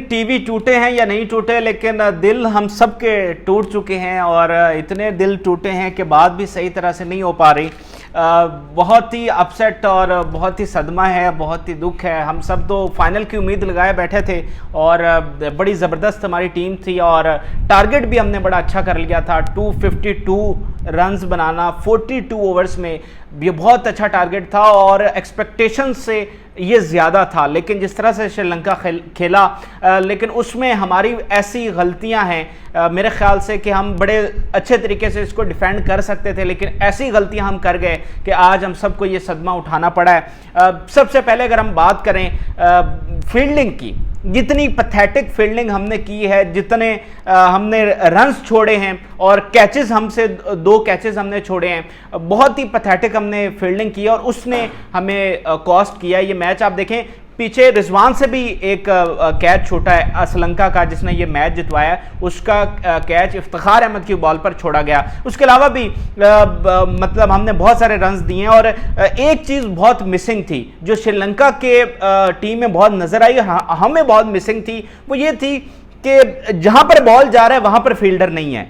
TV टूटे हैं या नहीं टूटे, लेकिन दिल हम सबके टूट चुके हैं और इतने दिल टूटे हैं कि बात भी सही तरह से नहीं हो पा रही। बहुत ही अपसेट और बहुत ही सदमा है, बहुत ही दुख है। हम सब तो फाइनल की उम्मीद लगाए बैठे थे और बड़ी ज़बरदस्त हमारी टीम थी और टारगेट भी हमने बड़ा अच्छा कर लिया था। 252 रन्स बनाना 42 ओवर्स में, ये बहुत अच्छा टारगेट था और एक्सपेक्टेशन से ये ज़्यादा था। लेकिन जिस तरह से श्रीलंका खेला, लेकिन उसमें हमारी ऐसी गलतियां हैं मेरे ख्याल से कि हम बड़े अच्छे तरीके से इसको डिफेंड कर सकते थे, लेकिन ऐसी गलतियां हम कर गए कि आज हम सबको ये सदमा उठाना पड़ा है। सबसे पहले अगर हम बात करें फील्डिंग की, जितनी पैथेटिक फील्डिंग हमने की है, जितने हमने रन्स छोड़े हैं और कैचेस हमसे 2 कैचेस हमने छोड़े हैं, बहुत ही पैथेटिक हमने फील्डिंग की और उसने हमें कॉस्ट किया। ये मैच आप देखें, पीछे रिजवान से भी एक कैच छोटा है श्रीलंका का जिसने ये मैच जितवाया, उसका कैच इफ्तिखार अहमद की बॉल पर छोड़ा गया। उसके अलावा भी मतलब हमने बहुत सारे रन्स दिए और एक चीज़ बहुत मिसिंग थी जो श्रीलंका के टीम में बहुत नज़र आई, हमें बहुत मिसिंग थी, वो ये थी कि जहाँ पर बॉल जा रहा है वहाँ पर फील्डर नहीं है।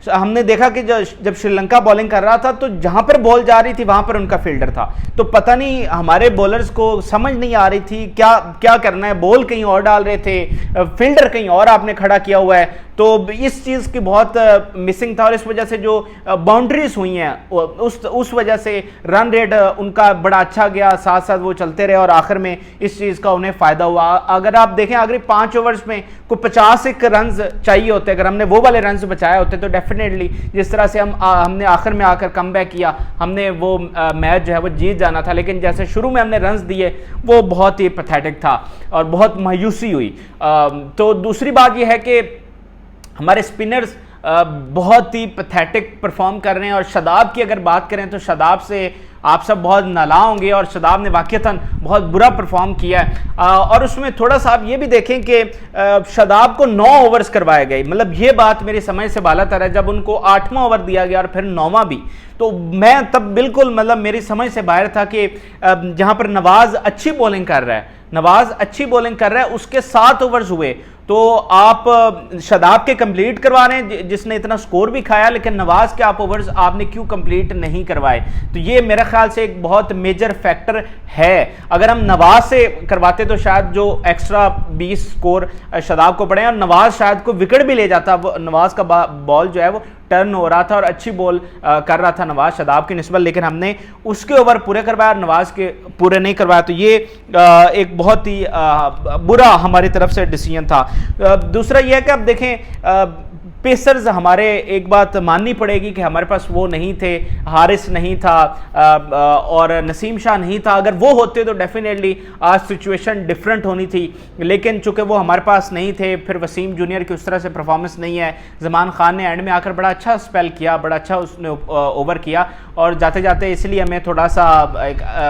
हमने देखा कि जब श्रीलंका बॉलिंग कर रहा था तो जहां पर बॉल जा रही थी वहां पर उनका फील्डर था। तो पता नहीं हमारे बॉलर्स को समझ नहीं आ रही थी क्या क्या करना है, बॉल कहीं और डाल रहे थे, फील्डर कहीं और आपने खड़ा किया हुआ है। तो इस चीज़ की बहुत मिसिंग था और इस वजह से जो बाउंड्रीज हुई हैं उस वजह से रन रेट उनका बड़ा अच्छा गया, साथ साथ वो चलते रहे और आखिर में इस चीज़ का उन्हें फ़ायदा हुआ। अगर आप देखें, अगर 5 ओवर्स में कोई 50 रन चाहिए होते, अगर हमने वो वाले रन बचाए होते तो डेफिनेटली जिस तरह से हमने आखिर में आकर कम बैक किया, हमने वो मैच जो है वो जीत जाना था। लेकिन जैसे शुरू में हमने रन दिए वो बहुत ही पैथेटिक था और बहुत मायूसी हुई। तो दूसरी बात यह है कि हमारे स्पिनर्स बहुत ही पैथेटिक परफॉर्म कर रहे हैं और शादाब की अगर बात करें तो शादाब से आप सब बहुत नाला होंगे और शादाब ने वाकईतन बहुत बुरा परफॉर्म किया है। और उसमें थोड़ा सा आप ये भी देखें कि शादाब को 9 ओवर्स करवाए गए, मतलब ये बात मेरी समझ से बालातर है। जब उनको 8वां ओवर दिया गया और फिर 9वां भी, तो मैं तब बिल्कुल मतलब मेरी समझ से बाहर था कि जहां पर नवाज अच्छी बॉलिंग कर रहा है, नवाज अच्छी बॉलिंग कर रहा है, उसके 7 ओवर्स हुए तो आप शादाब के कंप्लीट करवा रहे हैं जिसने इतना स्कोर भी खाया, लेकिन नवाज के आप ओवर्स आपने क्यों कंप्लीट नहीं करवाए? तो ये मेरे ख्याल से एक बहुत मेजर फैक्टर है। अगर हम नवाज से करवाते तो शायद जो एक्स्ट्रा 20 स्कोर शादाब को पड़े और नवाज शायद को विकेट भी ले जाता। नवाज का बॉल जो है वो टर्न हो रहा था और अच्छी बॉल कर रहा था नवाज शादाब की निस्बत, लेकिन हमने उसके ओवर पूरे करवाया और नवाज के पूरे नहीं करवाया। तो ये एक बहुत ही बुरा हमारी तरफ से डिसीजन था। दूसरा यह है कि अब देखें पेसर्स हमारे, एक बात माननी पड़ेगी कि हमारे पास वो नहीं थे, हारिस नहीं था और नसीम शाह नहीं था। अगर वो होते तो डेफिनेटली आज सिचुएशन डिफरेंट होनी थी, लेकिन चूंकि वो हमारे पास नहीं थे, फिर वसीम जूनियर की उस तरह से परफॉर्मेंस नहीं है। जमान खान ने एंड में आकर बड़ा अच्छा स्पेल किया, बड़ा अच्छा उसने ओवर किया और जाते जाते इसलिए हमें थोड़ा सा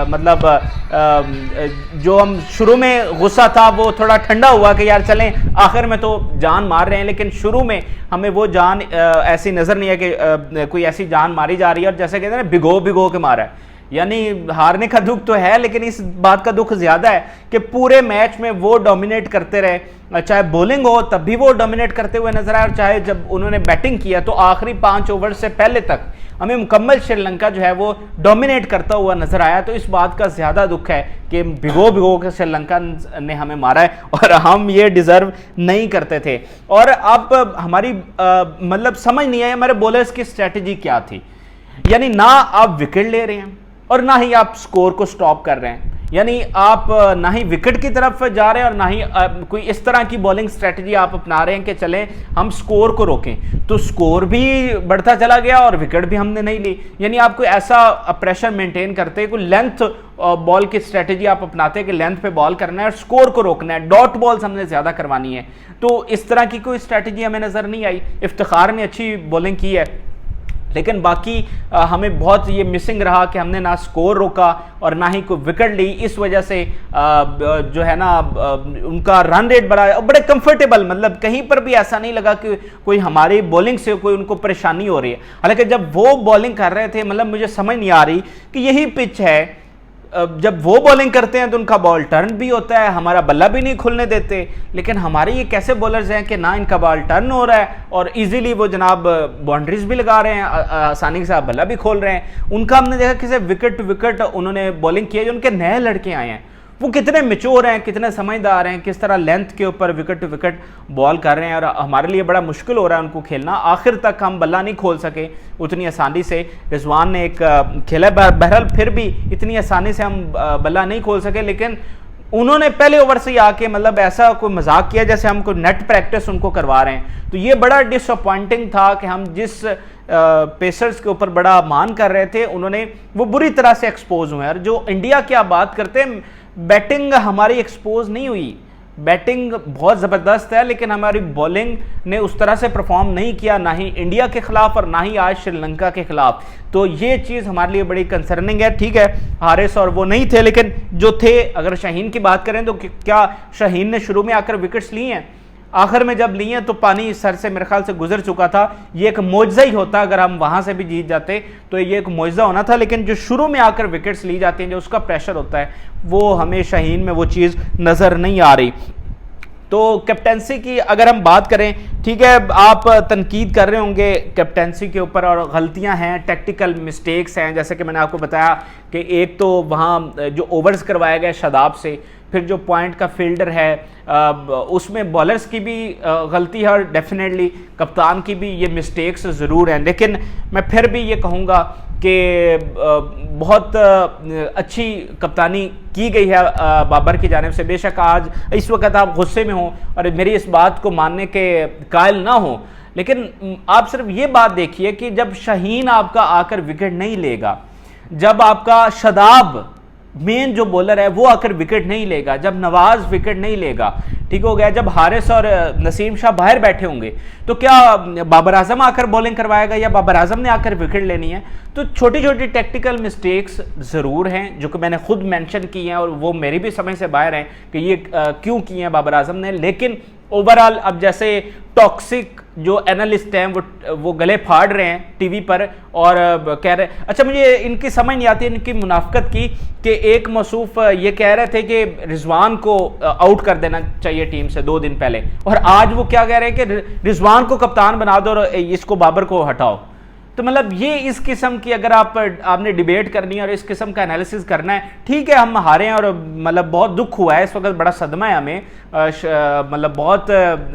मतलब जो हम शुरू में गुस्सा था वो थोड़ा ठंडा हुआ कि यार चलें, आखिर में तो जान मार रहे हैं, लेकिन शुरू में हमें वो जान ऐसी नज़र नहीं है कि कोई ऐसी जान मारी जा रही है और जैसे कहते हैं ना भिगो भिगो के मारा है। यानी हारने का दुख तो है, लेकिन इस बात का दुख ज़्यादा है कि पूरे मैच में वो डोमिनेट करते रहे, चाहे बॉलिंग हो तब भी वो डोमिनेट करते हुए नजर आए और चाहे जब उन्होंने बैटिंग किया तो आखिरी 5 ओवर से पहले तक हमें मुकम्मल श्रीलंका जो है वो डोमिनेट करता हुआ नजर आया। तो इस बात का ज़्यादा दुख है कि भिगो भिगो के श्रीलंका ने हमें मारा है और हम ये डिज़र्व नहीं करते थे। और अब हमारी मतलब समझ नहीं आई हमारे बॉलर्स की स्ट्रैटेजी क्या थी। यानी ना आप विकेट ले रहे हैं और ना ही आप स्कोर को स्टॉप कर रहे हैं, यानी आप ना ही विकेट की तरफ जा रहे हैं और ना ही कोई इस तरह की बॉलिंग स्ट्रेटजी आप अपना रहे हैं कि चलें हम स्कोर को रोकें। तो स्कोर भी बढ़ता चला गया और विकेट भी हमने नहीं ली। यानी आप कोई ऐसा प्रेशर मेंटेन करते, कोई लेंथ बॉल की स्ट्रेटजी आप अपनाते कि लेंथ पे बॉल करना है और स्कोर को रोकना है, डॉट बॉल्स हमने ज़्यादा करवानी है। तो इस तरह की कोई स्ट्रेटजी हमें नज़र नहीं आई। इफ्तिखार ने अच्छी बॉलिंग की है, लेकिन बाकी हमें बहुत ये मिसिंग रहा कि हमने ना स्कोर रोका और ना ही कोई विकेट ली। इस वजह से जो है ना उनका रन रेट बड़े कंफर्टेबल, मतलब कहीं पर भी ऐसा नहीं लगा कि कोई हमारी बॉलिंग से कोई उनको परेशानी हो रही है। हालांकि जब वो बॉलिंग कर रहे थे, मतलब मुझे समझ नहीं आ रही कि यही पिच है जब वो बॉलिंग करते हैं तो उनका बॉल टर्न भी होता है, हमारा बल्ला भी नहीं खुलने देते। लेकिन हमारे ये कैसे बॉलर्स हैं कि ना इनका बॉल टर्न हो रहा है और इजीली वो जनाब बाउंड्रीज भी लगा रहे हैं, आसानी से बल्ला भी खोल रहे हैं। उनका हमने देखा किसी विकेट टू विकेट उन्होंने बॉलिंग की है। जो उनके नए लड़के आए हैं वो कितने मैच्योर हैं, कितने समझदार हैं, किस तरह लेंथ के ऊपर विकेट टू विकेट बॉल कर रहे हैं। और हमारे लिए बड़ा मुश्किल हो रहा है उनको खेलना। आखिर तक हम बल्ला नहीं खोल सके उतनी आसानी से। रिजवान ने एक खेला, बहरहाल फिर भी इतनी आसानी से हम बल्ला नहीं खोल सके। लेकिन उन्होंने पहले ओवर से ही आके मतलब ऐसा कोई मजाक किया जैसे हम कोई नेट प्रैक्टिस उनको करवा रहे हैं। तो ये बड़ा डिसअपॉइंटिंग था कि हम जिस पेसर्स के ऊपर बड़ा मान कर रहे थे उन्होंने वो बुरी तरह से एक्सपोज हुए। और जो इंडिया की आप बात करते हैं, बैटिंग हमारी एक्सपोज नहीं हुई। बैटिंग बहुत ज़बरदस्त है लेकिन हमारी बॉलिंग ने उस तरह से परफॉर्म नहीं किया, ना ही इंडिया के खिलाफ और ना ही आज श्रीलंका के खिलाफ। तो ये चीज़ हमारे लिए बड़ी कंसर्निंग है। ठीक है, हारिस और वो नहीं थे, लेकिन जो थे, अगर शाहीन की बात करें तो क्या शाहीन ने शुरू में आकर विकेट्स ली हैं? आखिर में जब लिए तो पानी सर से मेरे ख्याल से गुजर चुका था। ये एक मौजज़ा ही होता, अगर हम वहां से भी जीत जाते तो ये एक मौजज़ा होना था। लेकिन जो शुरू में आकर विकेट्स ली जाती हैं, जो उसका प्रेशर होता है, वो हमें शाहीन में वो चीज़ नज़र नहीं आ रही। तो कैप्टेंसी की अगर हम बात करें, ठीक है, आप तनकीद कर रहे होंगे कैप्टेंसी के ऊपर और गलतियां हैं, टैक्टिकल मिस्टेक्स हैं। जैसे कि मैंने आपको बताया कि एक तो वहाँ जो ओवर्स करवाया गया शादाब से, फिर जो पॉइंट का फील्डर है उसमें बॉलर्स की भी गलती है और डेफिनेटली कप्तान की भी ये मिस्टेक्स ज़रूर हैं। लेकिन मैं फिर भी ये कहूँगा कि बहुत अच्छी कप्तानी की गई है बाबर की जानिब से। बेशक आज इस वक्त आप गुस्से में हों और मेरी इस बात को मानने के कायल ना हो, लेकिन आप सिर्फ ये बात देखिए कि जब शाहीन आपका आकर विकेट नहीं लेगा, जब आपका शादाब मेन जो बॉलर है वो आकर विकेट नहीं लेगा, जब नवाज विकेट नहीं लेगा, ठीक हो गया, जब हारिस और नसीम शाह बाहर बैठे होंगे, तो क्या बाबर आजम आकर बॉलिंग करवाएगा या बाबर आजम ने आकर विकेट लेनी है? तो छोटी छोटी टेक्निकल मिस्टेक्स ज़रूर हैं जो कि मैंने खुद मेंशन की हैं और वो मेरी भी समझ से बाहर हैं कि ये क्यों किए हैं बाबर आजम ने। लेकिन ओवरऑल अब जैसे टॉक्सिक जो एनालिस्ट हैं वो गले फाड़ रहे हैं टीवी पर और कह रहे, अच्छा मुझे इनकी समझ नहीं आती इनकी मुनाफकत की कि एक मौसूफ ये कह रहे थे कि रिजवान को आउट कर देना चाहिए टीम से 2 दिन पहले, और आज वो क्या कह रहे हैं कि रिजवान को कप्तान बना दो और इसको बाबर को हटाओ। तो मतलब ये इस किस्म की अगर आपने डिबेट करनी है और इस किस्म का एनालिसिस करना है, ठीक है, हम हारे हैं और मतलब बहुत दुख हुआ है इस वक्त, बड़ा सदमा है हमें, मतलब बहुत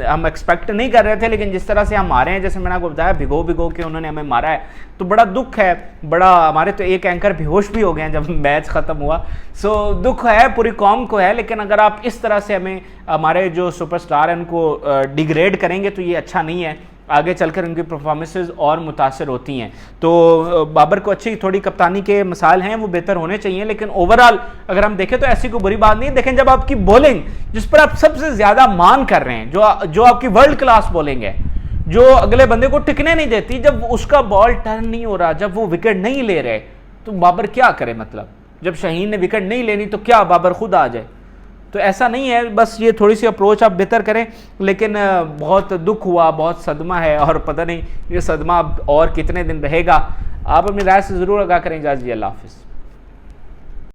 हम एक्सपेक्ट नहीं कर रहे थे, लेकिन जिस तरह से हम हारे हैं, जैसे मैंने आपको बताया, भिगो भिगो के उन्होंने हमें मारा है, तो बड़ा दुख है। बड़ा हमारे तो एक एंकर बेहोश भी हो गए हैं जब मैच ख़त्म हुआ। सो दुख है, पूरी कौम को है, लेकिन अगर आप इस तरह से हमें हमारे जो सुपरस्टार हैं उनको डिग्रेड करेंगे तो ये अच्छा नहीं है, आगे चलकर उनकी परफॉर्मेंसेज और मुतासर होती हैं। तो बाबर को अच्छी थोड़ी कप्तानी के मसाइल हैं, वो बेहतर होने चाहिए, लेकिन ओवरऑल अगर हम देखें तो ऐसी कोई बुरी बात नहीं है। देखें, जब आपकी बॉलिंग जिस पर आप सबसे ज़्यादा मान कर रहे हैं, जो आपकी वर्ल्ड क्लास बॉलिंग है, जो अगले बंदे को टिकने नहीं देती, जब उसका बॉल टर्न नहीं हो रहा, जब वो विकेट नहीं ले रहे, तो बाबर क्या करे? मतलब जब शाहीन ने विकेट नहीं लेनी तो क्या बाबर खुद आ जाए? तो ऐसा नहीं है, बस ये थोड़ी सी अप्रोच आप बेहतर करें। लेकिन बहुत दुख हुआ, बहुत सदमा है और पता नहीं ये सदमा अब और कितने दिन रहेगा। आप अपनी राय से ज़रूर आगाह करें। इजाज़त, अल्लाह हाफ़िज़।